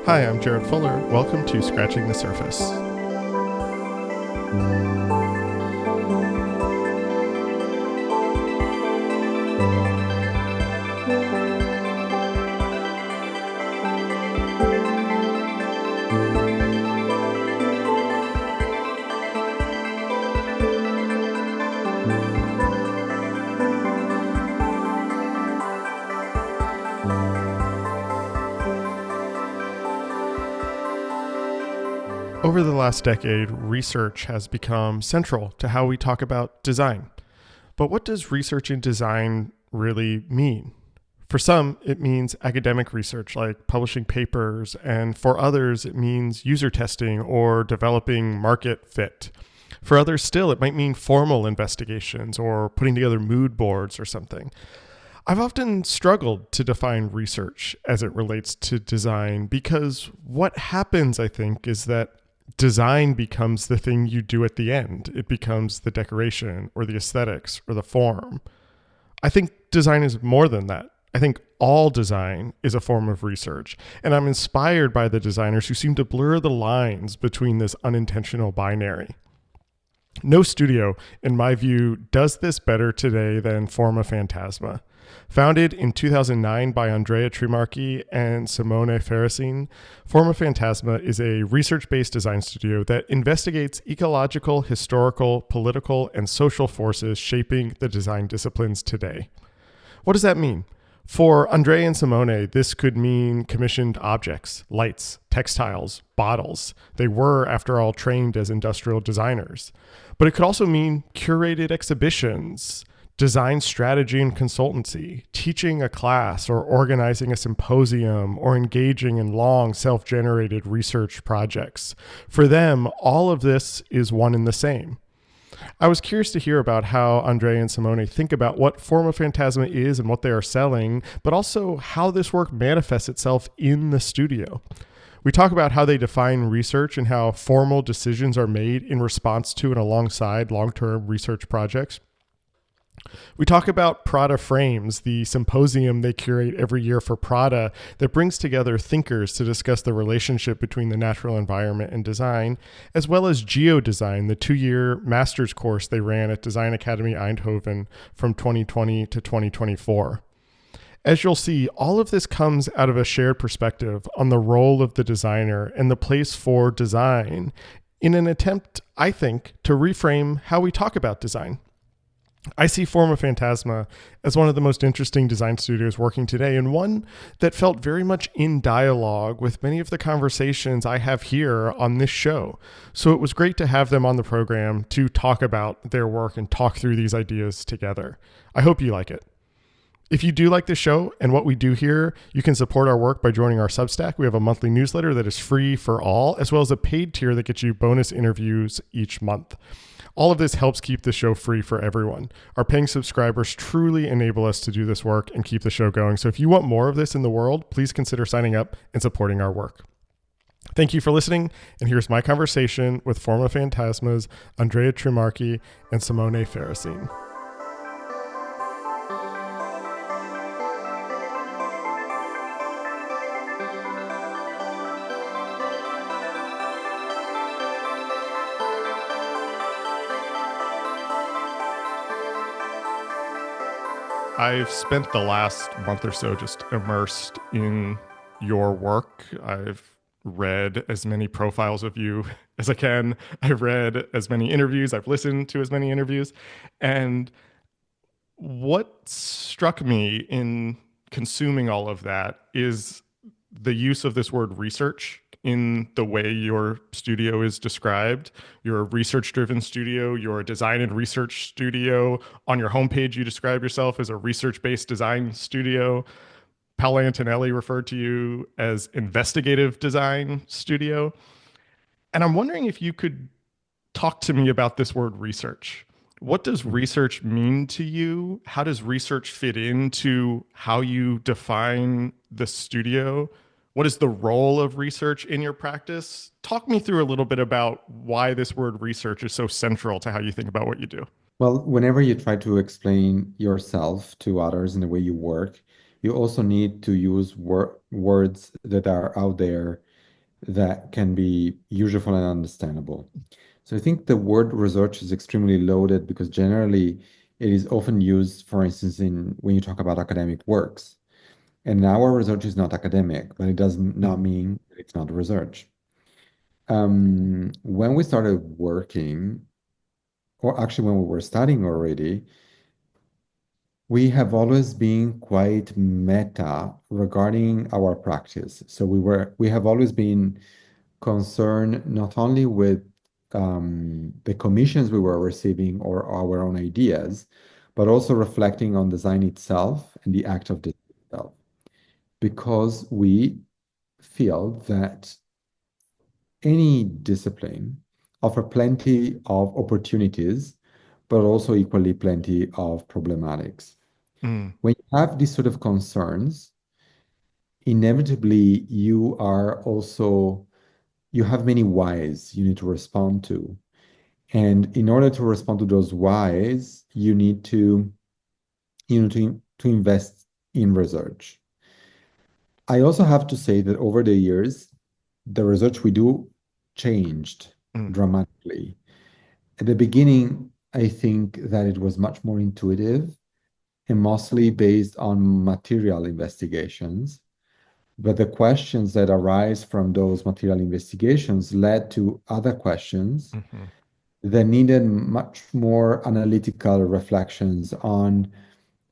Hi, I'm Jarrett Fuller. Welcome to Scratching the Surface. Over the last decade, research has become central to how we talk about design. But what does research in design really mean? For some, it means academic research like publishing papers, and for others, it means user testing or developing market fit. For others still, it might mean formal investigations or putting together mood boards or something. I've often struggled to define research as it relates to design because what happens, I think, is that design becomes the thing you do at the end. It becomes the decoration or the aesthetics or the form. I think design is more than that. I think all design is a form of research, and I'm inspired by the designers who seem to blur the lines between this unintentional binary. No studio, in my view, does this better today than Formafantasma. Founded in 2009 by Andrea Trimarchi and Simone Farresin, Formafantasma is a research-based design studio that investigates ecological, historical, political, and social forces shaping the design disciplines today. What does that mean? For Andrea and Simone, this could mean commissioned objects, lights, textiles, bottles. They were, after all, trained as industrial designers. But it could also mean curated exhibitions, design strategy and consultancy, teaching a class or organizing a symposium, or engaging in long self-generated research projects. For them, all of this is one and the same. I was curious to hear about how Andrea and Simone think about what Formafantasma is and what they are selling, but also how this work manifests itself in the studio. We talk about how they define research and how formal decisions are made in response to and alongside long-term research projects. We talk about Prada Frames, the symposium they curate every year for Prada that brings together thinkers to discuss the relationship between the natural environment and design, as well as Geodesign, the 2-year master's course they ran at Design Academy Eindhoven from 2020 to 2024. As you'll see, all of this comes out of a shared perspective on the role of the designer and the place for design in an attempt, I think, to reframe how we talk about design. I see Formafantasma as one of the most interesting design studios working today, and one that felt very much in dialogue with many of the conversations I have here on this show. So it was great to have them on the program to talk about their work and talk through these ideas together. I hope you like it. If you do like the show and what we do here, you can support our work by joining our Substack. We have a monthly newsletter that is free for all, as well as a paid tier that gets you bonus interviews each month. All of this helps keep the show free for everyone. Our paying subscribers truly enable us to do this work and keep the show going. So if you want more of this in the world, please consider signing up and supporting our work. Thank you for listening, and here's my conversation with Formafantasma's Andrea Trimarchi and Simone Farresin. I've spent the last month or so just immersed in your work. I've read as many profiles of you as I can. I've read as many interviews. I've listened to as many interviews. And what struck me in consuming all of that is the use of this word research in the way your studio is described. You're a research-driven studio. You're a design and research studio. On your homepage, you describe yourself as a research-based design studio. Paolo Antonelli referred to you as investigative design studio. And I'm wondering if you could talk to me about this word research. What does research mean to you? How does research fit into how you define the studio? What is the role of research in your practice? Talk me through a little bit about why this word research is so central to how you think about what you do. Well, whenever you try to explain yourself to others in the way you work, you also need to use words that are out there that can be useful and understandable. So I think the word research is extremely loaded because generally it is often used, for instance, in when you talk about academic works. And our research is not academic, but it does not Mm, mean that it's not research. When we started working, or actually when we were studying already, we have always been quite meta regarding our practice. So we have always been concerned not only with the commissions we were receiving or our own ideas, but also reflecting on design itself and the act of design itself, because we feel that any discipline offer plenty of opportunities, but also equally plenty of problematics. mm, When you have these sort of concerns, inevitably you have many whys you need to respond to. And in order to respond to those whys, you need to invest in research. I also have to say that over the years, the research we do changed mm, dramatically. At the beginning, I think that it was much more intuitive and mostly based on material investigations. But the questions that arise from those material investigations led to other questions mhm, that needed much more analytical reflections on,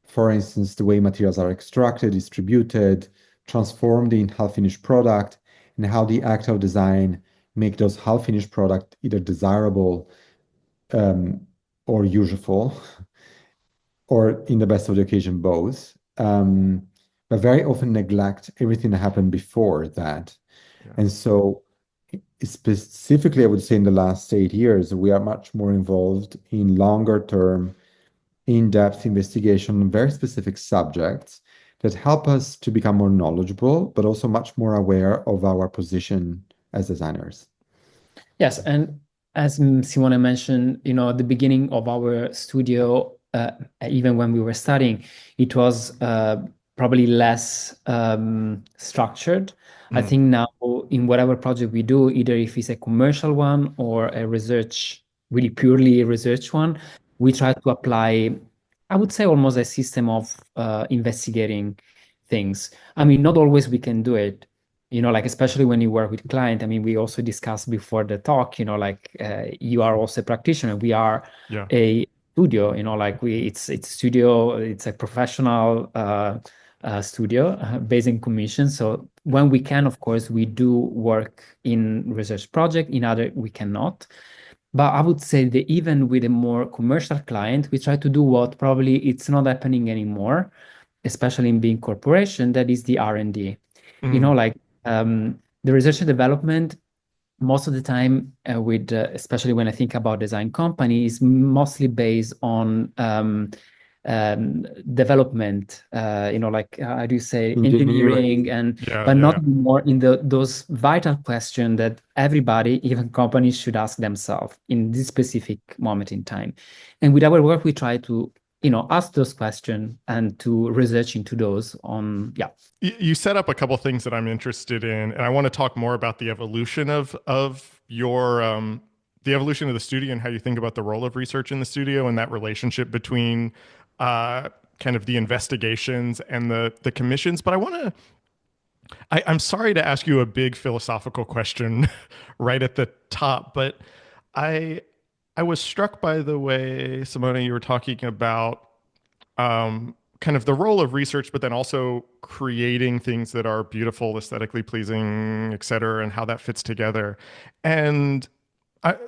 for instance, the way materials are extracted, distributed, transformed in half-finished product, and how the act of design make those half-finished product either desirable um, or useful, or in the best of the occasion, both. But very often neglect everything that happened before that. yeah. And so, specifically, I would say in the last 8 years, we are much more involved in longer term, in-depth investigation on very specific subjects that help us to become more knowledgeable, but also much more aware of our position as designers. Yes, and as Simone mentioned, at the beginning of our studio, even when we were studying, it was probably less structured. I Mm, think now in whatever project we do, either if it's a commercial one or a research, really purely a research one, we try to apply, I would say, almost a system of investigating things. I mean, not always we can do it, like especially when you work with client. I mean, we also discussed before the talk, like you are also a practitioner. We are yeah. a studio, like it's studio, it's a professional studio based in commission. So when we can, of course, we do work in research project. In other, we cannot. But I would say that even with a more commercial client, we try to do what probably it's not happening anymore, especially in big corporation, that is the R&D. Mm, Like the research and development, most of the time, with especially when I think about design companies, mostly based on development. Like how do you say, Engineering. engineering, and yeah, but yeah, not yeah. more in those vital questions that everybody, even companies, should ask themselves in this specific moment in time. And with our work, we try to ask those questions and to research into those on, yeah. You set up a couple things that I'm interested in, and I want to talk more about the evolution of your the evolution of the studio and how you think about the role of research in the studio and that relationship between uh, kind of the investigations and the commissions. But I'm sorry to ask you a big philosophical question right at the top, but I I was struck by the way, Simone, you were talking about kind of the role of research, but then also creating things that are beautiful, aesthetically pleasing, et cetera, and how that fits together. And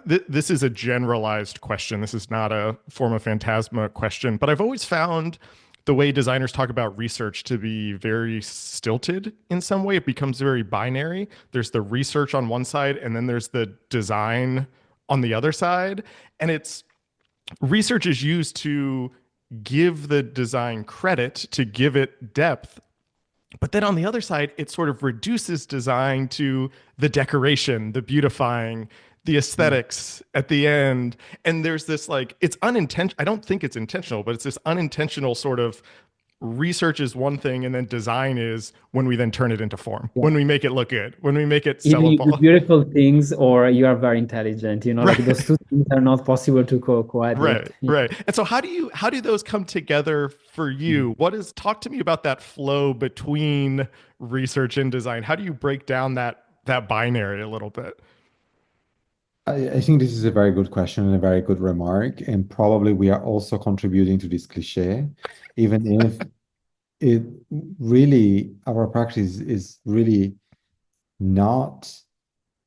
this is a generalized question. This is not a Formafantasma question, but I've always found the way designers talk about research to be very stilted in some way. It becomes very binary. There's the research on one side, and then there's the design on the other side. And it's research is used to give the design credit, to give it depth. But then on the other side, it sort of reduces design to the decoration, the beautifying, the Mm. aesthetics at the end. And there's this like, it's unintentional. I don't think it's intentional, but it's this unintentional sort of research is one thing, and then design is when we then turn it into form, Yeah. when we make it look good, when we make it Either you do sellable. beautiful things or you are very intelligent, like those Right. two things are not possible to Right, cohabit. Yeah. right. And so how do those come together for you? What is talk to me about that flow between research and design? How do you break down that binary a little bit? I think this is a very good question and a very good remark, and probably we are also contributing to this cliche, even if it really, our practice is really not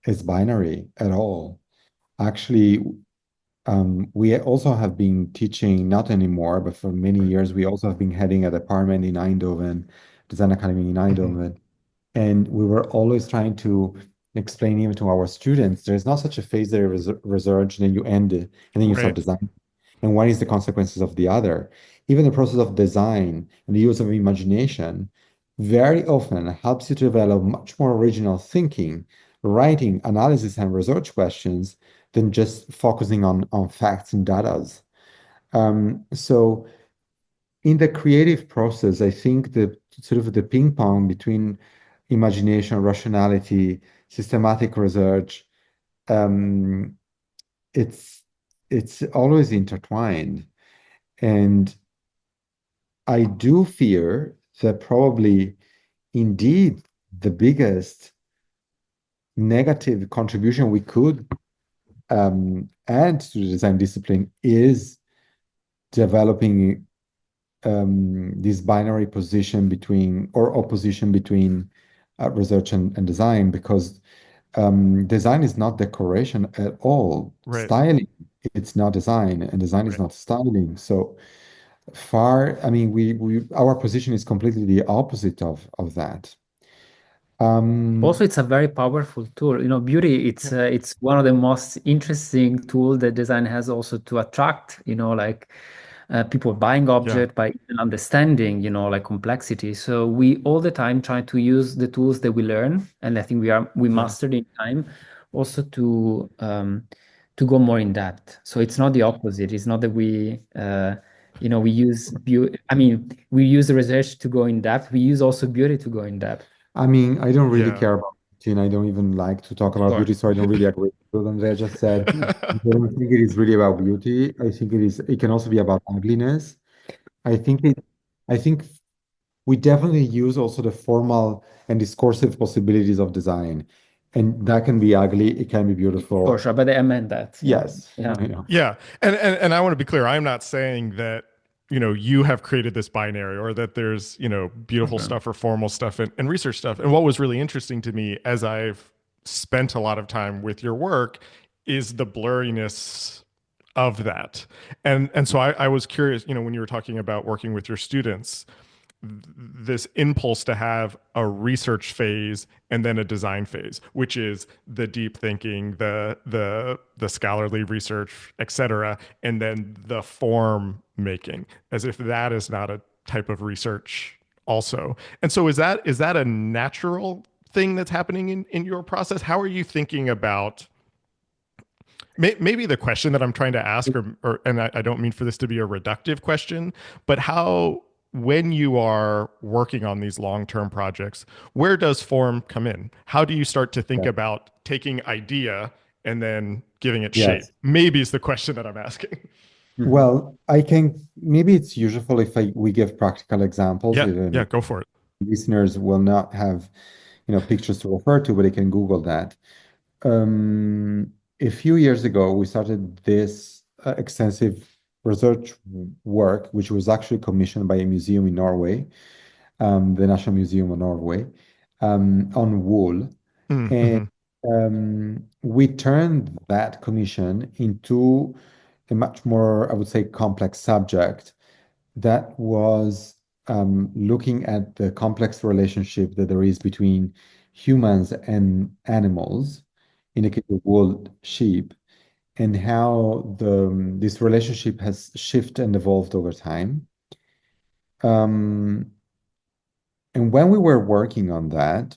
as binary at all. Actually, we also have been teaching, not anymore, but for many years, we also have been heading a department in Eindhoven, Design Academy in Mhm. Eindhoven. And we were always trying to explain even to our students, there's not such a phase that research, and then you end it, and then you start Right, design. And what is the consequences of the other? Even the process of design and the use of imagination very often helps you to develop much more original thinking, writing, analysis, and research questions than just focusing on facts and datas. So in the creative process, I think the sort of the ping pong between imagination, rationality, systematic research, um, it's it's always intertwined. And I do fear that probably indeed the biggest negative contribution we could add to the design discipline is developing this binary position between or opposition between research and design, because design is not decoration at all. right. Styling, it's not design, and design is Right. not styling. So far, I mean, we our position is completely the opposite of that. Also, Um, it's a very powerful tool. Beauty, Yeah. it's one of the most interesting tool that design has also to attract, like people buying Yeah. object by even understanding, like complexity. So we all the time try to use the tools that we learn, and I think we Yeah. mastered in time also to go more in depth. So it's not the opposite. It's not that we use beauty. I mean, we use the research to go in depth. We use also beauty to go in depth. I mean, I don't really Yeah. care about beauty, and I don't even like to talk about Sure. beauty, so I don't really agree with what Andrea just said. I don't think it is really about beauty. I think it can also be about ugliness. I think it, I think we definitely use also the formal and discursive possibilities of design. And that can be ugly, it can be For beautiful. sure, but I meant that. Yeah. Yes, Yeah. I know. Yeah. And I want to be clear, I'm not saying that, you have created this binary or that there's, For beautiful sure. stuff or formal stuff and research stuff. And what was really interesting to me as I've spent a lot of time with your work is the blurriness of that. And so I was curious, when you were talking about working with your students, this impulse to have a research phase and then a design phase, which is the deep thinking, the scholarly research, etc., and then the form making, as if that is not a type of research also. And so is that a natural thing that's happening in your process? How are you thinking about maybe the question that I'm trying to ask, or and I don't mean for this to be a reductive question, but how, when you are working on these long-term projects, where does form come in? How do you start to think Yeah. about taking idea and then giving it shape? Yes. Maybe is the question that I'm asking. Mhm. Well, I can, maybe it's useful if we give practical examples, Yeah, even yeah, go for it. listeners will not have, pictures to refer to, but they can Google that. A few years ago, we started this extensive research work, which was actually commissioned by a museum in Norway, the National Museum of Norway, on wool. And Mm-hmm. we turned that commission into a much more, I would say, complex subject that was looking at the complex relationship that there is between humans and animals, in the case of wool, sheep, and how this relationship has shifted and evolved over time. Um, and when we were working on that,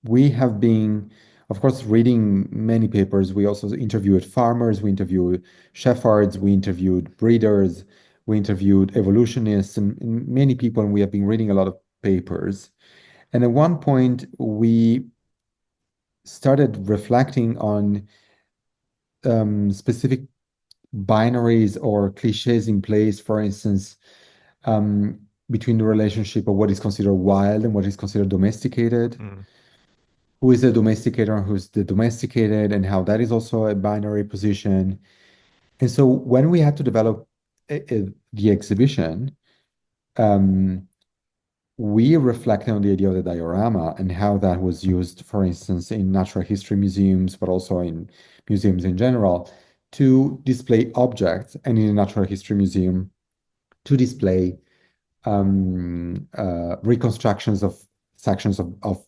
we have been, of course, reading many papers. We also interviewed farmers, we interviewed shepherds, we interviewed breeders, We interviewed evolutionists and many people, and we have been reading a lot of papers. And at one point, we started reflecting on specific binaries or cliches in place, for instance, um, between the relationship of what is considered wild and what is considered domesticated. Mm. Who is the domesticator and who's the domesticated, and how that is also a binary position. And so when we had to develop the exhibition, um, we reflected on the idea of the diorama and how that was used, for instance, in natural history museums, but also in museums in general, to display objects, and in a natural history museum to display reconstructions of sections of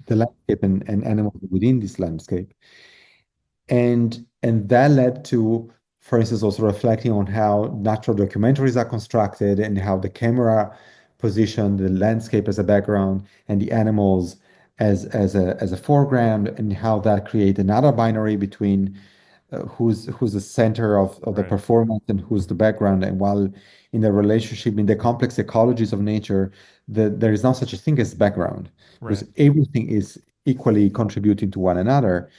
the landscape and animals within this landscape. And that led to, for instance, also reflecting on how natural documentaries are constructed and how the camera positioned the landscape as a background and the animals as a foreground, and how that create another binary between who's the center of the Right. performance and who's the background. And while in the relationship, in the complex ecologies of nature, there is no such a thing as background, because Right. everything is equally contributing to one another.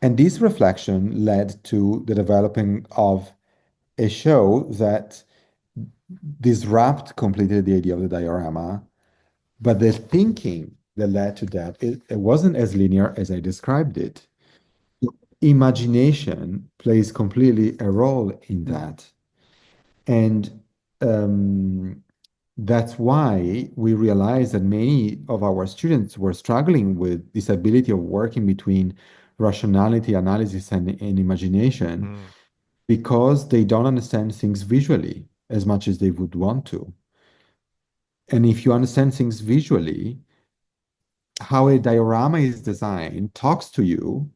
And this reflection led to the developing of a show that disrupt completely the idea of the diorama, but the thinking that led to that, it wasn't as linear as I described it. Imagination plays completely a role in that. And that's why we realized that many of our students were struggling with this ability of working between rationality, analysis, and imagination, Mm. because they don't understand things visually as much as they would want to. And if you understand things visually, how a diorama is designed talks to you,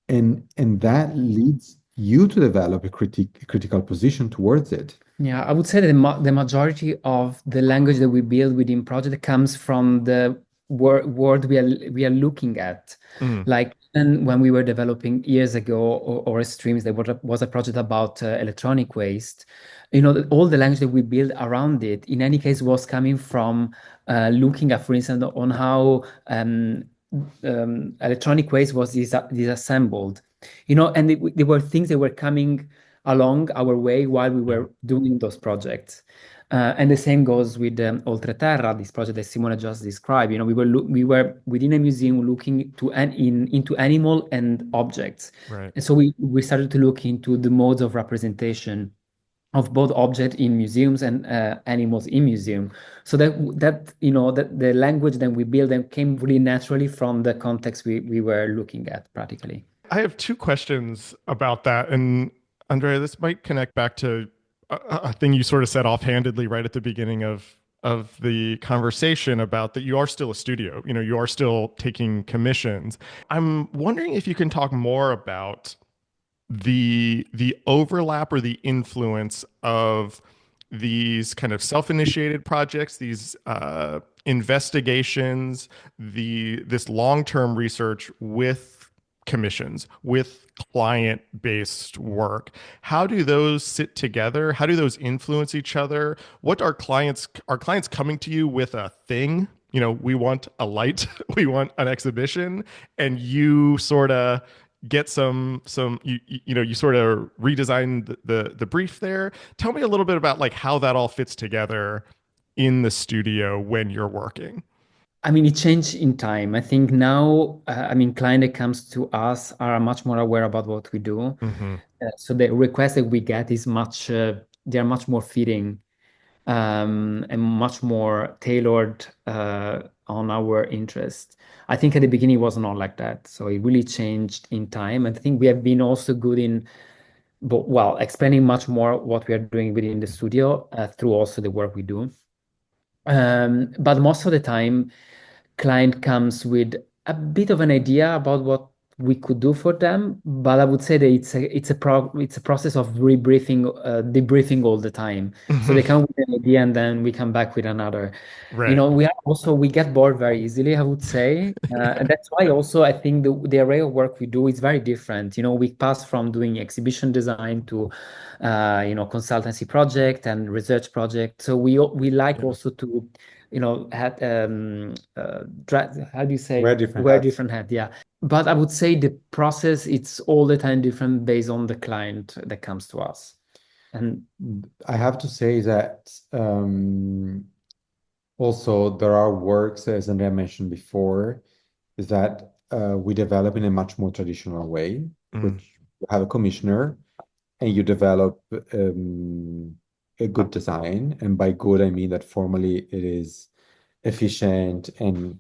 and that leads you to develop a critical position towards it. Yeah, I would say that the majority of the language that we build within project comes from the word we are looking at. Mm. Like, and when we were developing years ago, or streams, there was a project about electronic waste. All the language that we build around it, in any case, was coming from looking at, for instance, on how electronic waste was disassembled. And there were things that were coming along our way while we Yeah. were doing those projects. And the same goes with Oltreterra, this project that Simone just described. We were within a museum looking into animal and objects. Right. And so we started to look into the modes of representation of both objects in museums and animals in museum. So that the language that we built them came really naturally from the context we were looking at practically. I have two questions about that. And Andrea, this might connect back to a thing you sort of said offhandedly right at the beginning of the conversation about that you are still a studio. You are still taking commissions. I'm wondering if you can talk more about the overlap or the influence of these kind of self-initiated projects, these investigations, this long-term research with commissions, with client-based work. How do those sit together? How do those influence each other? What are clients coming to you with a thing? We want a light, we want an exhibition, and you sort of get you sort of redesign the brief there. Tell me a little bit about like how that all fits together in the studio when you're working. I mean, it changed in time. I think now, client that comes to us are much more aware about what we do. Mm-hmm. So the request that we get is they are much more fitting, and much more tailored on our interest. I think at the beginning it was not like that. So it really changed in time. And I think we have been also good in, well, explaining much more what we are doing within the studio through also the work we do. But most of the time, client comes with a bit of an idea about we could do for them, but I would say that it's a process of debriefing all the time. So they Mhm. come with an idea and then we come back with another. Right. We get bored very easily, I would say. And that's why also I think the array of work we do is very different. We pass from doing exhibition design to consultancy project and research project. So we like Yeah. also to, had how do you say, Wear different wear hats. different hat, yeah. But I would say the process, it's all the time different based on the client that comes to us. And I have to say that also there are works, as Andrea mentioned before, that we develop in a much more traditional way, Mm. which you have a commissioner and you develop a good design. And by good, I mean that formally it is efficient and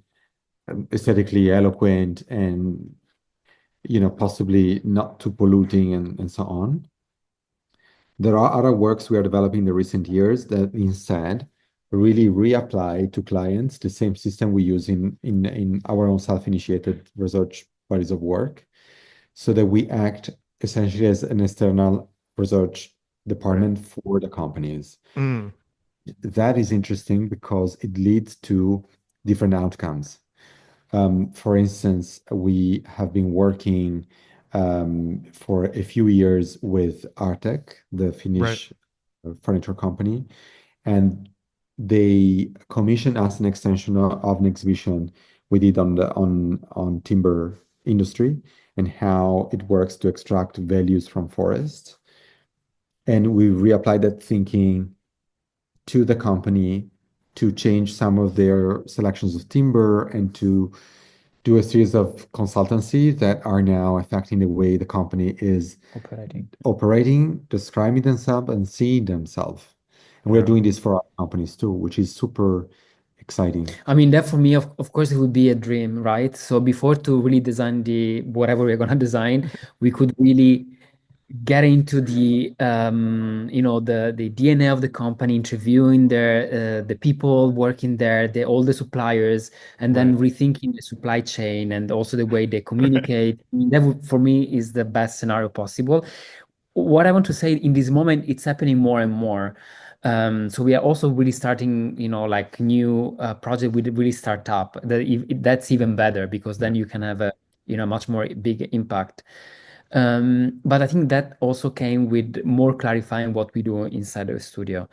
aesthetically eloquent and possibly not too polluting and so on. There are other works we are developing in the recent years that instead really reapply to clients the same system we use in our own self-initiated research bodies of work, so that we act essentially as an external research Right. department for the companies. Mm. That is interesting because it leads to different outcomes. For instance, we have been working for a few years with Artek, the Right. Finnish furniture company, and they commissioned us an extension of an exhibition we did on timber industry and how it works to extract values from forests. And we reapplied that thinking to the company to change some of their selections of timber and to do a series of consultancy that are now affecting the way the company is operating. operating, describing themselves, and seeing themselves. And we're Yeah. doing this for our companies too, which is super exciting. I mean, that for me, of course, it would be a dream, right? So before to really design the whatever we're gonna design, we could really get into the DNA of the company, interviewing the people working there, all the suppliers, and Right. then rethinking the supply chain and also the way they communicate. I mean, that would, for me, is the best scenario possible. What I want to say in this moment, it's happening more and more. So we are also really starting, like new project with really start up. That's even better because Yeah. then you can have a, much more big impact. But I think that also came with more clarifying what we do inside the studio.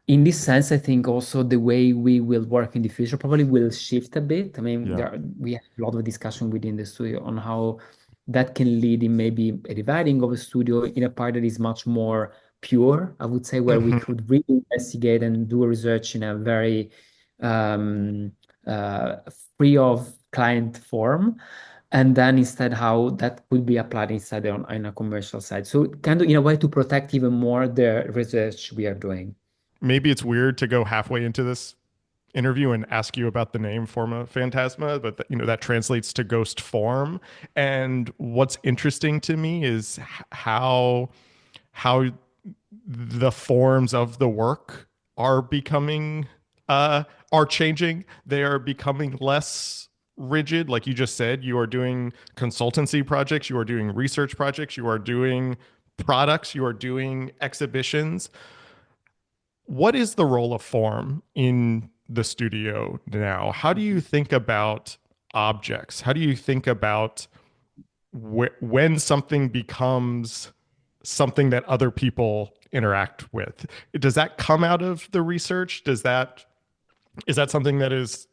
In this sense, I think also the way we will work in the future probably will shift a bit. I mean, Yeah. we have a lot of discussion within the studio on how that can lead in maybe a dividing of a studio in a part that is much more pure, I would say, where we Hmm. could really investigate and do research in a very um, uh, free of client form. And then instead, how that could be applied instead on a commercial side. So kind of in a way to protect even more the research we are doing. Maybe it's weird to go halfway into this interview and ask you about the name Formafantasma, but that translates to ghost form. And what's interesting to me is how the forms of the work are becoming are changing. They are becoming less rigid. Like you just said, you are doing consultancy projects, you are doing research projects, you are doing products, you are doing exhibitions. What is the role of form in the studio now? How do you think about objects? How do you think about when something becomes something that other people interact with? Does that come out of the research? Is that something that is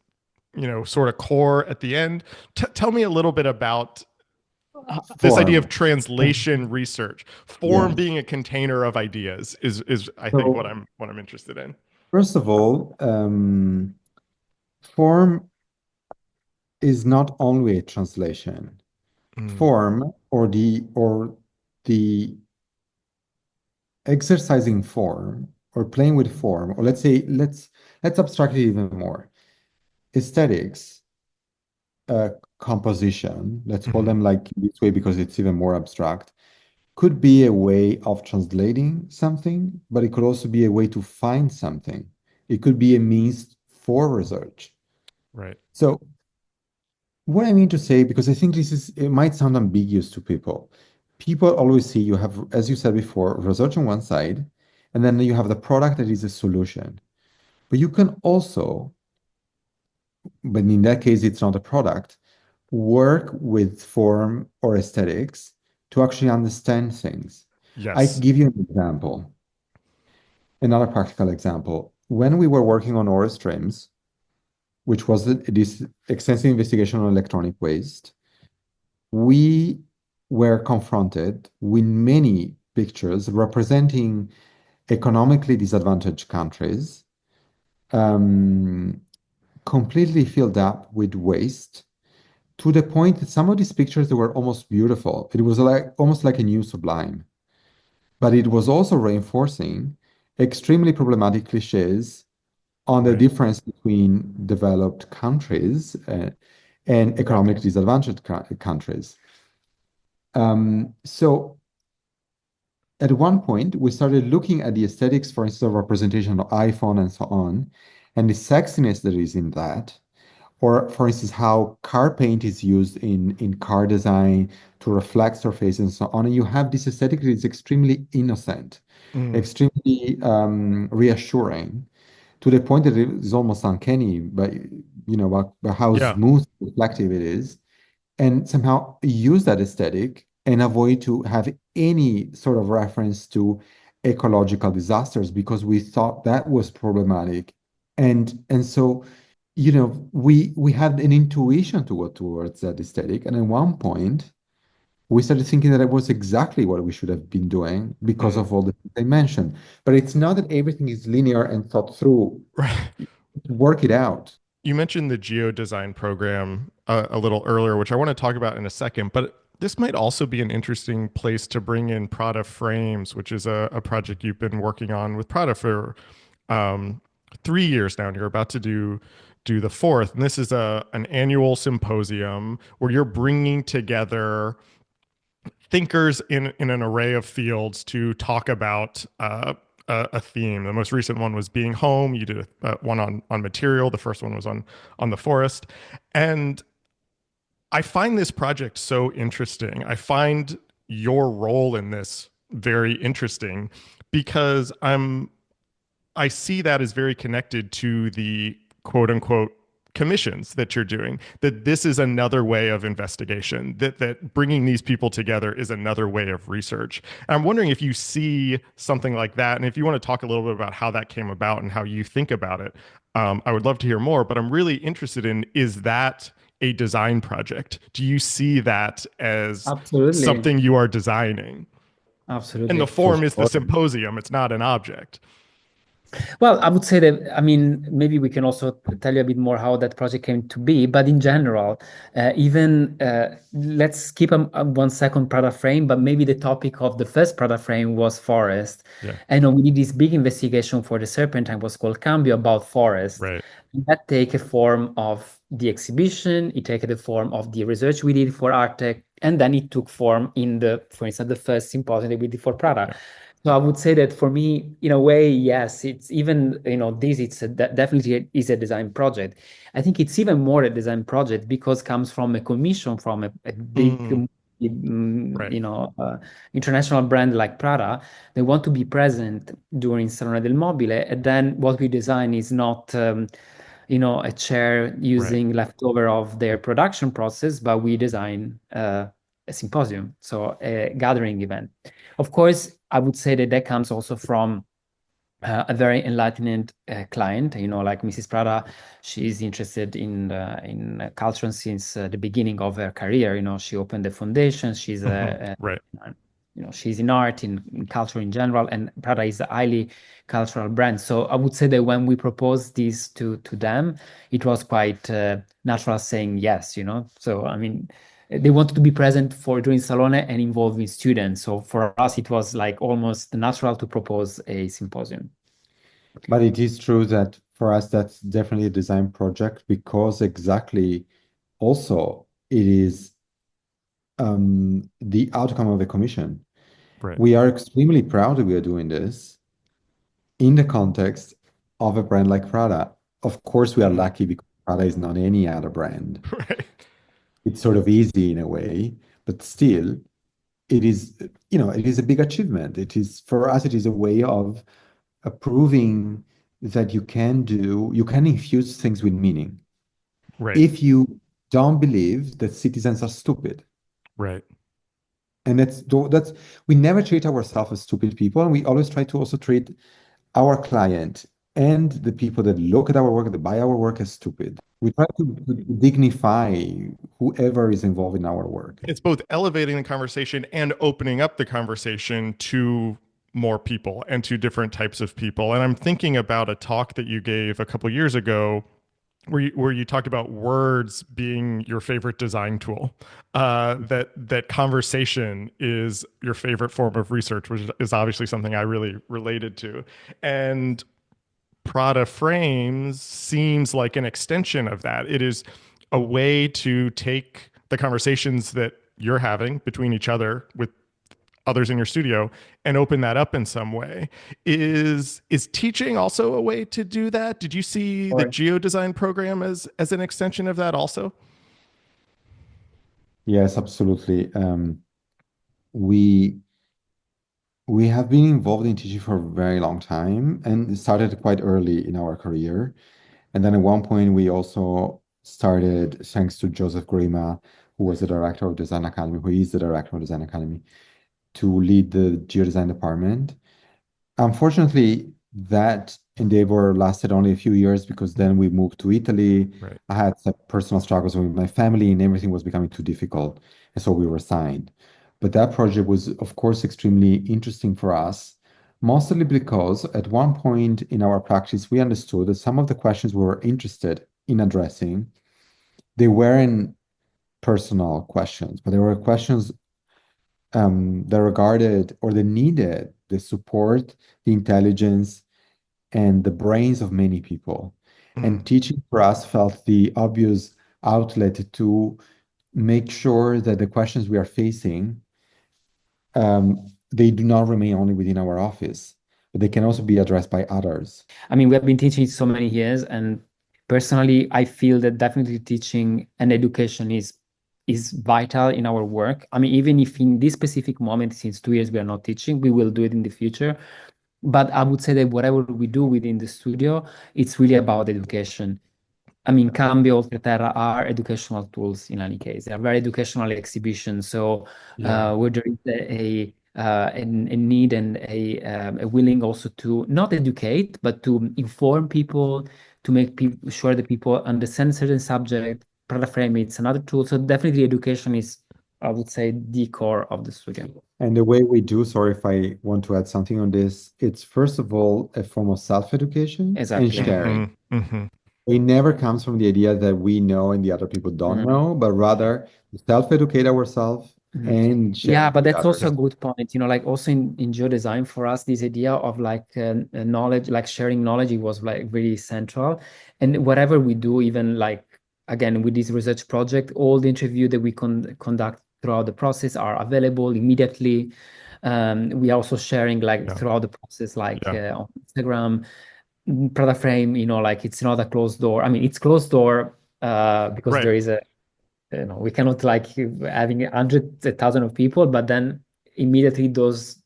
sort of core at the end? Tell me a little bit about this idea of Form. translation research. Form Yes. being a container of ideas is I think So, what I'm interested in. first of all, form is not only a translation. Mm. Form or the exercising form or playing with form, or let's say let's abstract it even more. Aesthetics, composition, let's call Mhm. them like this way because it's even more abstract, could be a way of translating something, but it could also be a way to find something. It could be a means for research. Right. So What I mean to say, because I think it might sound ambiguous to people. People always see you have, as you said before, research on one side, and then you have the product that is a solution. But you can also, but in that case, it's not a product, work with form or aesthetics to actually understand things. I Yes. give you an example, another practical example. When we were working on ore streams, which was this extensive investigation on electronic waste, we were confronted with many pictures representing economically disadvantaged countries, um, completely filled up with waste to the point that some of these pictures they were almost beautiful. It was like almost like a new sublime, but it was also reinforcing extremely problematic cliches on the Right. difference between developed countries and economically Exactly. disadvantaged countries. So at one point, we started looking at the aesthetics, for instance, of representation of iPhone and so on, and the sexiness that is in that. Or, for instance, how car paint is used in car design to reflect surface and so on. And you have this aesthetic that is extremely innocent, Mm. extremely reassuring, to the point that it is almost uncanny, but by how Yeah. smooth, reflective it is, and somehow use that aesthetic and avoid to have any sort of reference to ecological disasters because we thought that was problematic. And so, we had an intuition to go towards that aesthetic. And at one point, we started thinking that it was exactly what we should have been doing because Mm. of all the things I mentioned. But it's not that everything is linear and thought through. Right. Work it out. You mentioned the geo design program a little earlier, which I want to talk about in a second, but this might also be an interesting place to bring in Prada Frames, which is a project you've been working on with Prada for um, 3 years now, and you're about to do the fourth. And this is an annual symposium where you're bringing together thinkers in an array of fields to talk about a theme. The most recent one was being home. You did one on material. The first one was on the forest, and I find this project so interesting. I find your role in this very interesting because I see that as very connected to the quote unquote commissions that you're doing, that this is another way of investigation, that bringing these people together is another way of research. And I'm wondering if you see something like that, and if you want to talk a little bit about how that came about and how you think about it. I would love to hear more, but I'm really interested in, is that a design project? Do you see that as Absolutely. something you are designing? And the Absolutely. For form is the sure. symposium, it's not an object. Well, I would say that, I mean, maybe we can also tell you a bit more how that project came to be. But in general, even let's keep a 1 second Prada frame, but maybe the topic of the first Prada frame was forest. Yeah. And we did this big investigation for the Serpentine, was called Cambio, about forest. Right. And that take a form of the exhibition, it take the form of the research we did for Artec, and then it took form in for instance, the first symposium that we did for Prada. Yeah. So I would say that for me, in a way, yes, it's even, this it's definitely is a design project. I think it's even more a design project because comes from a commission from a big, Mm, right. international brand like Prada. They want to be present during Salone del Mobile, and then what we design is not, a chair Right. using leftover of their production process, but we design a symposium, so a gathering event. Of course, I would say that that comes also from a very enlightened client, like Mrs. Prada. She's interested in culture since the beginning of her career. She opened the foundation. Right. She's in art, in culture in general, and Prada is a highly cultural brand. So I would say that when we proposed this to them, it was quite natural saying yes. So I mean, they wanted to be present for during Salone and involving students. So for us, it was like almost natural to propose a symposium. But it is true that for us, that's definitely a design project because exactly also it is the outcome of the commission. Right. We are extremely proud that we are doing this in the context of a brand like Prada. Of course, we are Mm, lucky because Prada is not any other brand. right. it's sort of easy in a way, but still it is, it is a big achievement. It is, for us, it is a way of proving that you can infuse things with meaning. Right. If you don't believe that citizens are stupid, Right. and that's we never treat ourselves as stupid people, and we always try to also treat our client and the people that look at our work, that buy our work, as stupid. We try to dignify whoever is involved in our work. It's both elevating the conversation and opening up the conversation to more people and to different types of people. And I'm thinking about a talk that you gave a couple years ago where you talked about words being your favorite design tool. That conversation is your favorite form of research, which is obviously something I really related to. And Prada Frames seems like an extension of that. It is a way to take the conversations that you're having between each other with others in your studio and open that up in some way. Is teaching also a way to do that? Did you see the Or geodesign program as an extension of that also? yes, absolutely. We we have been involved in teaching for a very long time, and it started quite early in our career. And then at one point, we also started, thanks to Joseph Grima, who was the director of Design Academy, who is the director of Design Academy, to lead the geodesign department. Unfortunately, that endeavor lasted only a few years because then we moved to Italy. Right. I had some personal struggles with my family, and everything was becoming too difficult. And so we resigned. But that project was, of course, extremely interesting for us, mostly because at one point in our practice, we understood that some of the questions we were interested in addressing, they weren't personal questions, but they were questions that regarded or that needed the support, the intelligence, and the brains of many people. Mm. And teaching for us felt the obvious outlet to make sure that the questions we are facing, they do not remain only within our office, but they can also be addressed by others. I mean, we have been teaching so many years, and personally, I feel that definitely teaching and education is vital in our work. I mean, even if in this specific moment, since 2 years we are not teaching, we will do it in the future. But I would say that whatever we do within the studio, it's really about education. I mean, Cambio, Terra are educational tools in any case. They are very educational exhibitions. So Yeah. where there is a need and a willing also to not educate, but to inform people, to make people sure that people understand certain subject. Prada Frame, it's another tool. So definitely education is, I would say, the core of the studio. And the way we do, sorry if I want to add something on this, it's first of all a form of self-education and Exactly. sharing. Hmm. Hmm. It never comes from the idea that we know and the other people don't Mhm. know, but rather to self-educate ourselves Mhm. and share Yeah, it but with that's also a others. good point. Like also in geodesign for us, this idea of like knowledge, like sharing knowledge, it was like really central. And whatever we do, even like again with this research project, all the interview that we conduct throughout the process are available immediately. We are also sharing like Yeah. throughout the process, like Yeah. on Instagram, Prada Frame, like it's not a closed door. I mean, it's closed door because Right. there is a we cannot like having hundreds, a thousand of people, but then immediately those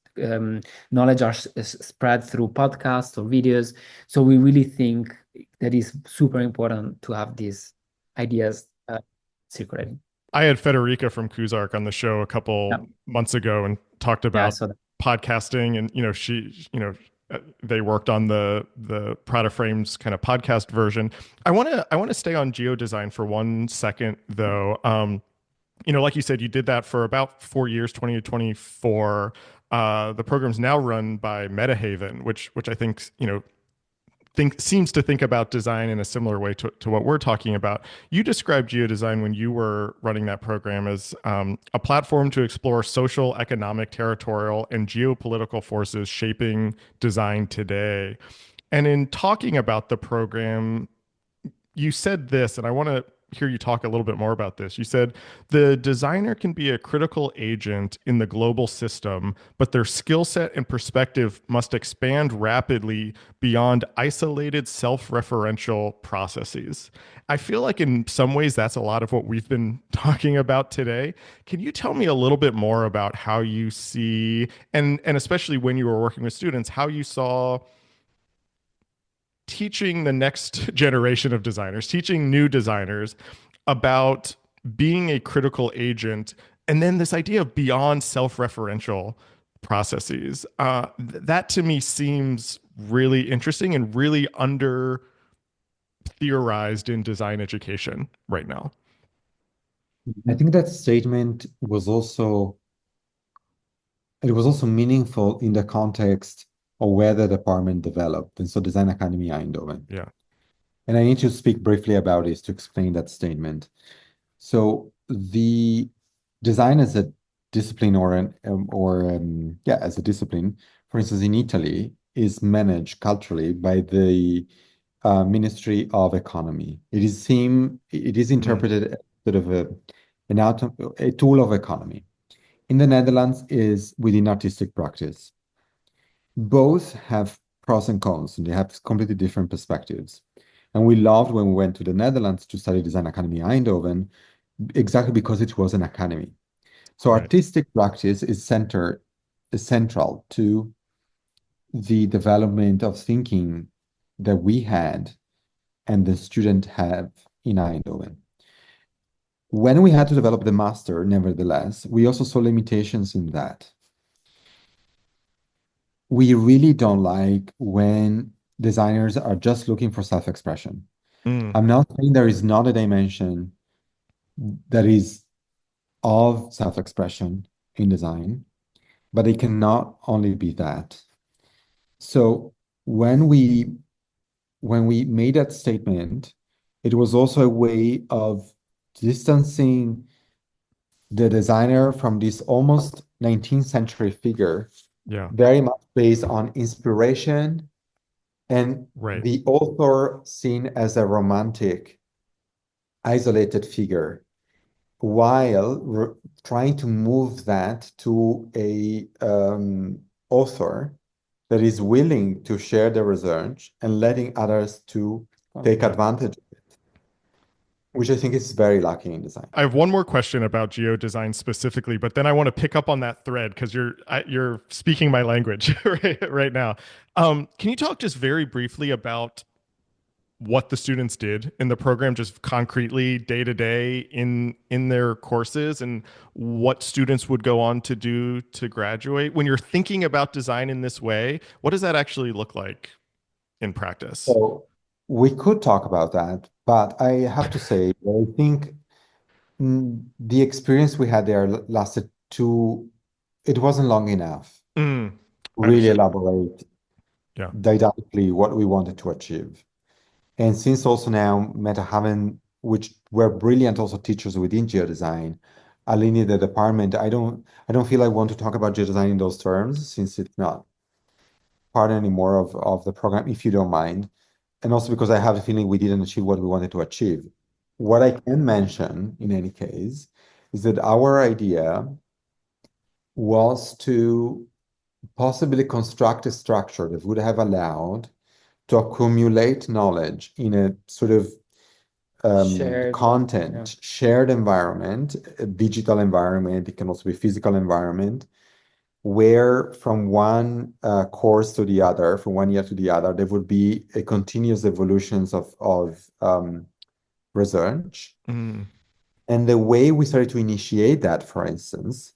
knowledge are spread through podcasts or videos. So we really think that is super important to have these ideas circulating. I had Federica from Kuzark on the show a couple Yeah, months ago and talked yeah. about So that, podcasting, and they worked on the Prada Frames kind of podcast version. I want to stay on geodesign for 1 second though. Like you said, you did that for about 4 years, 20 to 24. The program's now run by MetaHaven, which I think seems to think about design in a similar way to what we're talking about. You described geodesign when you were running that program as a platform to explore social, economic, territorial, and geopolitical forces shaping design today. And in talking about the program, you said this, and I want to hear you talk a little bit more about this. You said the designer can be a critical agent in the global system, but their skill set and perspective must expand rapidly beyond isolated self-referential processes. I feel like in some ways that's a lot of what we've been talking about today. Can you tell me a little bit more about how you see, and especially when you were working with students, how you saw teaching the next generation of designers, teaching new designers about being a critical agent, and then this idea of beyond self-referential processes. That to me seems really interesting and really under theorized in design education right now. I think that statement was also it was also meaningful in the context of where the department developed, and so Design Academy Eindhoven. Yeah. And I need to speak briefly about this to explain that statement. So the design as a discipline as a discipline, for instance, in Italy, is managed culturally by the Ministry of Economy. It is interpreted as sort of a tool of economy. In the Netherlands is within artistic practice. Both have pros and cons, and they have completely different perspectives. And we loved when we went to the Netherlands to study Design Academy Eindhoven, exactly because it was an academy. So Right. artistic practice is central to the development of thinking that we had and the student have in Eindhoven. When we had to develop the master, nevertheless, we also saw limitations in that. We really don't like when designers are just looking for self-expression. Mm, I'm not saying there is not a dimension that is of self-expression in design, but it cannot only be that. So when we made that statement, it was also a way of distancing the designer from this almost 19th century figure, yeah. very much based on inspiration and Right. the author seen as a romantic, isolated figure, while trying to move that to a author that is willing to share the research and letting others to take Yeah. advantage, which I think is very lacking in design. I have one more question about geo design specifically, but then I want to pick up on that thread because you're speaking my language right now. Can you talk just very briefly about what the students did in the program, just concretely day to day in their courses, and what students would go on to do to graduate? When you're thinking about design in this way, what does that actually look like in practice? So we could talk about that, but I have to say, I think the experience we had there lasted it wasn't long enough Mm, to really understood. elaborate Yeah. didactically what we wanted to achieve. And since also now Meta haven't, which were brilliant also teachers within geodesign, are leading the department, I don't feel I want to talk about geodesign in those terms since it's not part anymore of the program, if you don't mind. And also because I have a feeling we didn't achieve what we wanted to achieve. What I can mention in any case is that our idea was to possibly construct a structure that would have allowed to accumulate knowledge in a sort of Shared, content shared environment, a digital environment. It can also be physical environment, where from one course to the other, from one year to the other, there would be a continuous evolutions of research. Mm, And the way we started to initiate that, for instance,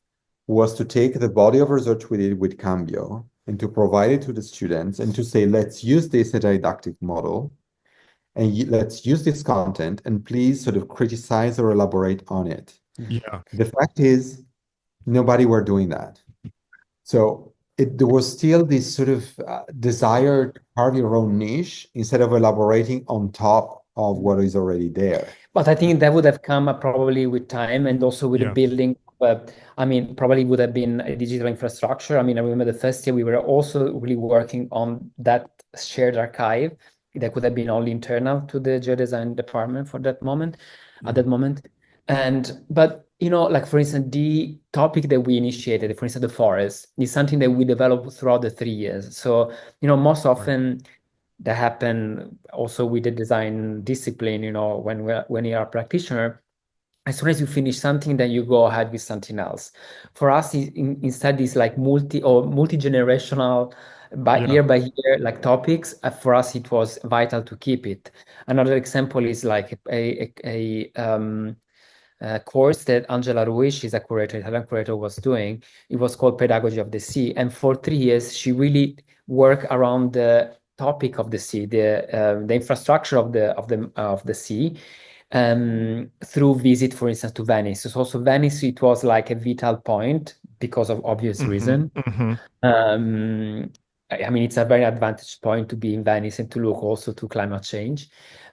was to take the body of research we did with Cambio and to provide it to the students and to say, let's use this as a didactic model and let's use this content and please sort of criticize or elaborate on it. yeah. The fact is, nobody were doing that. So there was still this sort of desire to carve your own niche instead of elaborating on top of what is already there. But I think that would have come probably with time and also with the Yeah. building. I mean, probably would have been a digital infrastructure. I mean, I remember the first year we were also really working on that shared archive. that could have been only internal to the geodesign department for that moment, at that moment. But like for instance, the topic that we initiated, for instance, the forest, is something that we developed throughout the 3 years. So most often that happen also with the design discipline. When you are a practitioner, as soon as you finish something, then you go ahead with something else. For us, instead, it's like multi-generational, year by year, like topics. For us, it was vital to keep it. Another example is like a course that Angela Ruiz, she's a curator, Italian curator, was doing. It was called Pedagogy of the Sea, and for 3 years, she really worked around the topic of the sea, the infrastructure of the sea, through visit, for instance, to Venice. So also Venice, it was like a vital point because of obvious reason. I mean, it's a very advantage point to be in Venice and to look also to climate change.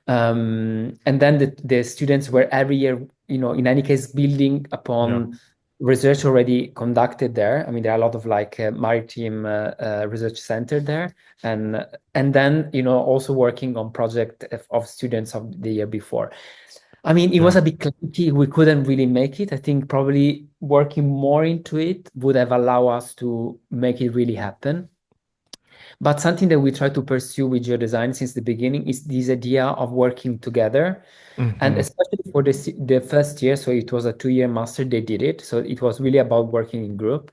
And then the students were every year, in any case, building upon research already conducted there. I mean, there are a lot of like maritime research center there, and then also working on project of students of the year before. I mean, it was a bit clunky. We couldn't really make it. I think probably working more into it would have allowed us to make it really happen. But something that we try to pursue with geodesign since the beginning is this idea of working together. And especially for the first year, so it was a 2-year master, they did it. So it was really about working in group.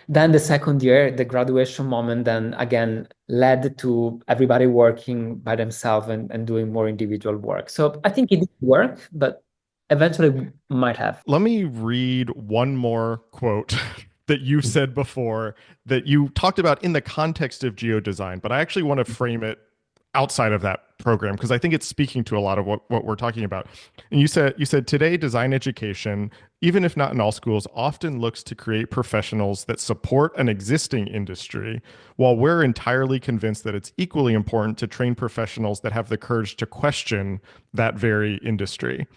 Then the second year, the graduation moment, then again led to everybody working by themselves and doing more individual work. So I think it did work, but eventually might have. Let me read one more quote that you said before that you talked about in the context of geodesign, but I actually want to frame it outside of that program because I think it's speaking to a lot of what we're talking about. And you said today design education, even if not in all schools, often looks to create professionals that support an existing industry, while we're entirely convinced that it's equally important to train professionals that have the courage to question that very industry.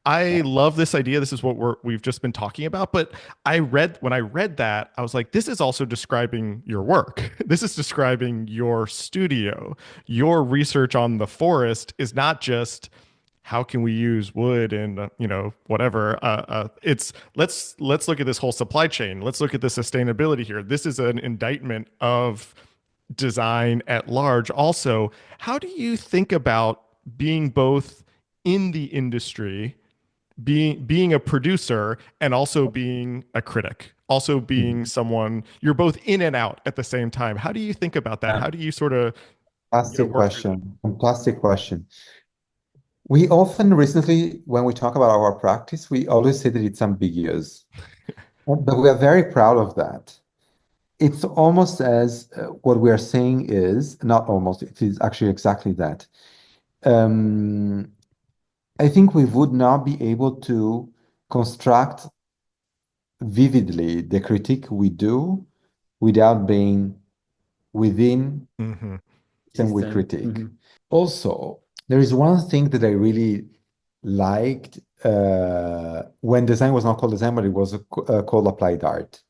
I love this idea. This is what we've just been talking about. But when I read that, I was like, this is also describing your work. This is describing your studio. Your research on the forest is not just how can we use wood and whatever. It's let's look at this whole supply chain. Let's look at the sustainability here. This is an indictment of design at large. Also, how do you think about being both in the industry, being a producer, and also being a critic, also being someone, you're both in and out at the same time? How do you think about that? How do you sort of work through that? Fantastic question. We often recently, when we talk about our practice, we always say that it's ambiguous, but we are very proud of that. It's almost as what we are saying is not almost, it is actually exactly that. I think we would not be able to construct vividly the critique we do without being within and we critique. Also, there is one thing that I really liked when design was not called design, but it was called applied art.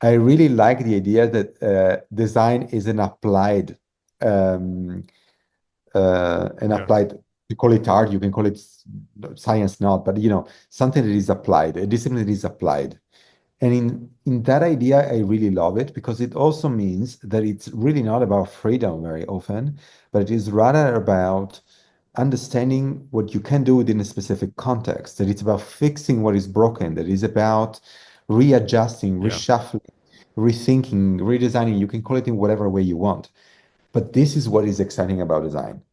I really like the idea that design is an applied you call it art, you can call it science, not, but something that is applied, a discipline that is applied. And in that idea, I really love it because it also means that it's really not about freedom very often, but it is rather about understanding what you can do within a specific context, that it's about fixing what is broken, that is about readjusting, reshuffling, rethinking, redesigning. You can call it in whatever way you want. But this is what is exciting about design.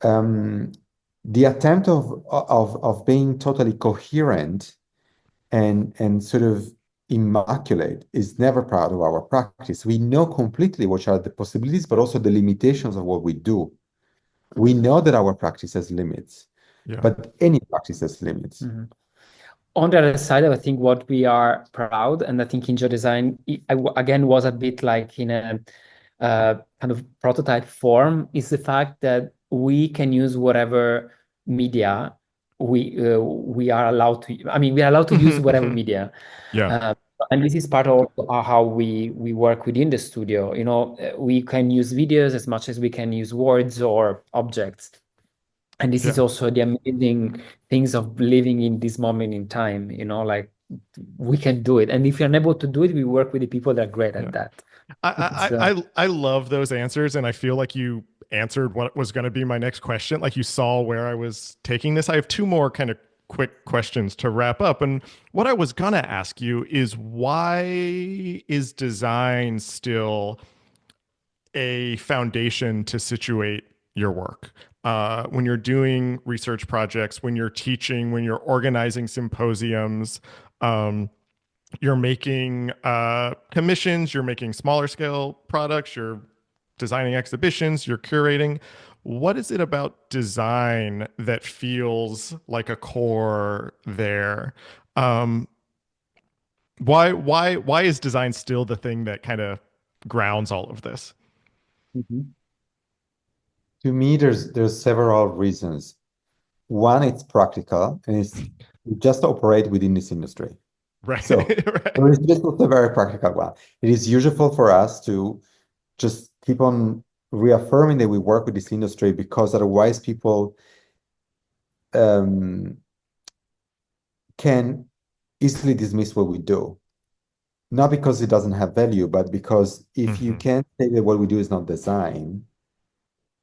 The attempt of being totally coherent and sort of immaculate is never part of our practice. We know completely what are the possibilities, but also the limitations of what we do. We know that our practice has limits, but any practice has limits. On the other side, I think what we are proud, and I think in geodesign, again, was a bit like in a kind of prototype form, is the fact that we can use whatever media we are allowed to. I mean, we are allowed to use whatever media. And this is part of how we work within the studio. We can use videos as much as we can use words or objects. And this is Yeah. also the amazing things of living in this moment in time, like we can do it. And if you're unable to do it, we work with the people that are great Yeah. at that. I, It's I I I love those answers, and I feel like you answered what was going to be my next question. Like you saw where I was taking this. I have two more kind of quick questions to wrap up. And what I was going to ask you is, why is design still a foundation to situate your work? When you're doing research projects, when you're teaching, when you're organizing symposiums, you're making commissions, you're making smaller scale products, you're designing exhibitions, you're curating. What is it about design that feels like a core there? Um, why is design still the thing that kind of grounds all of this? Mhm. To me, there's several reasons. One, it's practical, and it's we just operate within this industry. Right, So right. this is a very practical one. It is useful for us to just keep on reaffirming that we work with this industry, because otherwise people um, can easily dismiss what we do. Not because it doesn't have value, but because if you Hmm. can't say that what we do is not design,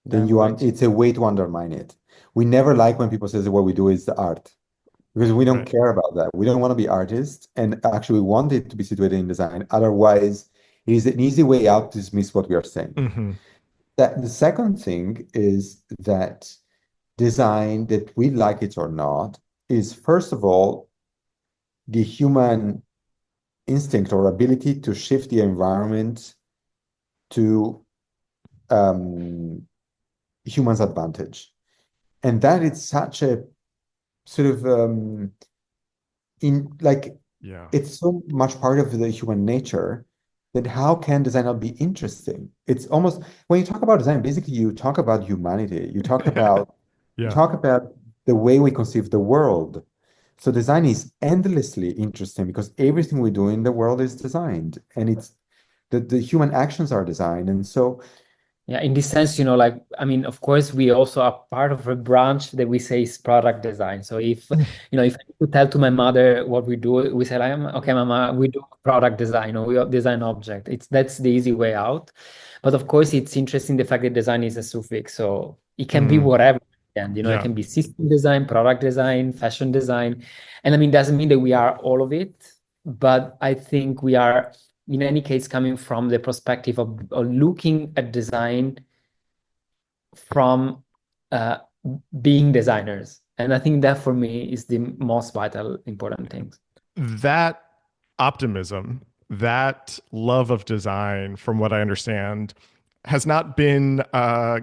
then Then what? it's a way to undermine it. We never like when people say that what we do is the art, because we don't Right. care about that. We don't want to be artists, and actually we want it to be situated in design. Otherwise, it is an easy way out to dismiss what we are saying. Hmm. That the second thing is that design, that we like it or not, is first of all the human instinct or ability to shift the environment to um, humans' advantage. And that is such a sort of in like Yeah. it's so much part of the human nature that how can design not be interesting? It's almost when you talk about design, basically you talk about humanity. You Yeah. talk about the way we conceive the world. So design is endlessly interesting because everything we do in the world is designed, and it's the human actions are designed. And so Yeah, in this sense, like, I mean, of course, we also are part of a branch that we say is product design. So if I need to tell to my mother what we do, we say, like, okay, mama, we do product design, or we design object. That's the easy way out. But of course, it's interesting the fact that design is a suffix. So it can be Hmm. whatever. And, it Yeah. can be system design, product design, fashion design. And I mean, doesn't mean that we are all of it, but I think we are in any case coming from the perspective of looking at design from uh, being designers. And I think that for me is the most vital important things. That optimism, that love of design, from what I understand, has not been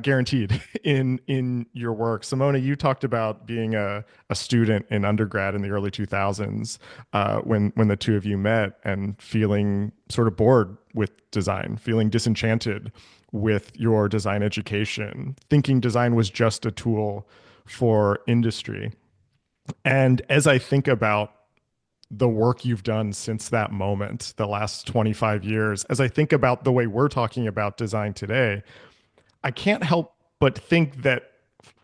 guaranteed in your work. Simone, you talked about being a student in undergrad in the early 2000s, when the two of you met, and feeling sort of bored with design, feeling disenchanted with your design education, thinking design was just a tool for industry. And as I think about the work you've done since that moment, the last 25 years, as I think about the way we're talking about design today, I can't help but think that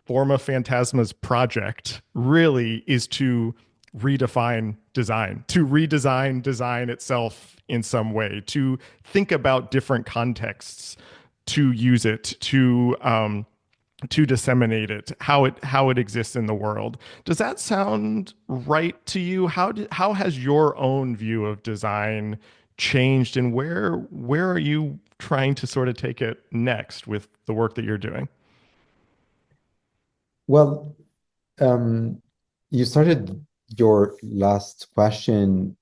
Formafantasma's project really is to redefine design, to redesign design itself in some way, to think about different contexts, to use it, to disseminate it, how it exists in the world. Does that sound right to you? How has your own view of design changed, and where are you trying to sort of take it next with the work that you're doing? well, um, you started your last question,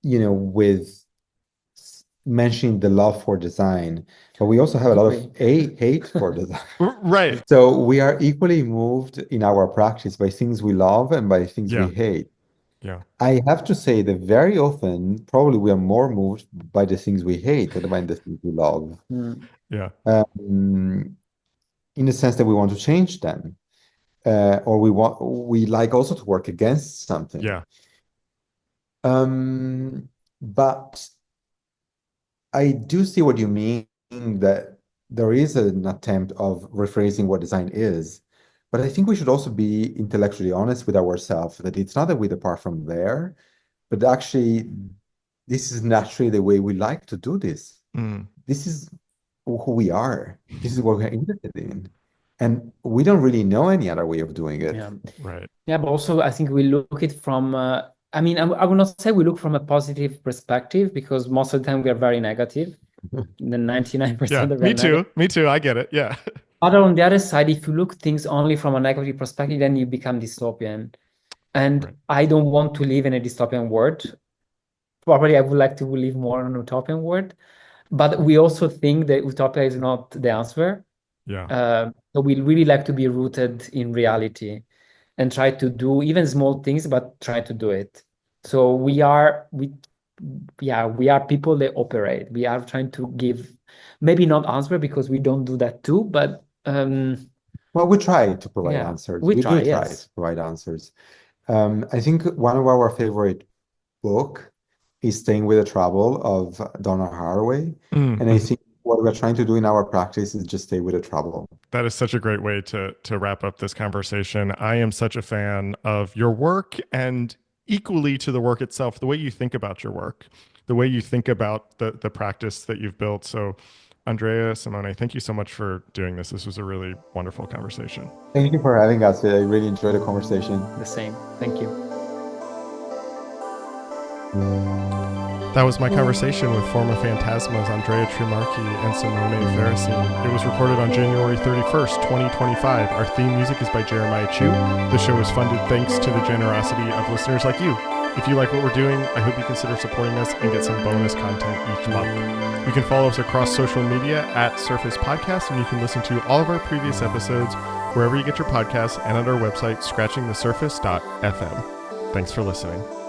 with mentioning the love for design, but we also have a lot of Agree. hate for design. Right. So we are equally moved in our practice by things we love and by things we Yeah. hate. Yeah. I have to say that very often, probably we are more moved by the things we hate than by the things we love. Mm. Yeah. In the sense that we want to change them, or we like also to work against something. Yeah. But I do see what you mean, that there is an attempt of rephrasing what design is. But I think we should also be intellectually honest with ourselves that it's not that we depart from there, but actually, this is naturally the way we like to do this. Mm, This is who we are. This is what we're interested in. And we don't really know any other way of doing it. Yeah. right. Yeah, but also I think we look it from, I mean, I would not say we look from a positive perspective because most of the time we are very negative. The 99% Yeah, of me them negative. too. Me too. I get it. Yeah. But on the other side, if you look things only from a negative perspective, then you become dystopian. And Right. I don't want to live in a dystopian world. Probably I would like to live more in an utopian world. But we also think that utopia is not the answer. Yeah. So we really like to be rooted in reality and try to do even small things, but try to do it. So we are people that operate. We are trying to give maybe not answer because we don't do that too, but Well, we try to provide yeah, answers. we We do try, try to yes. provide answers. I think one of our favorite book is Staying with the Trouble of Donna Haraway. And I Mm-hmm. think what we're trying to do in our practice is just stay with the trouble. That is such a great way to wrap up this conversation. I am such a fan of your work and equally to the work itself, the way you think about your work, the way you think about the practice that you've built. So Andrea, Simone, thank you so much for doing this. This was a really wonderful conversation. Thank you for having us. I really enjoyed the conversation. The same. Thank you. That was my conversation with Formafantasma's Andrea Trimarchi and Simone Farresin. It was recorded on January 31st, 2025. Our theme music is by Jeremiah Chu. The show is funded thanks to the generosity of listeners like you. If you like what we're doing, I hope you consider supporting us and get some bonus content each month. You can follow us across social media at Surface Podcast, and you can listen to all of our previous episodes wherever you get your podcasts and at our website, scratchingthesurface.fm. Thanks for listening.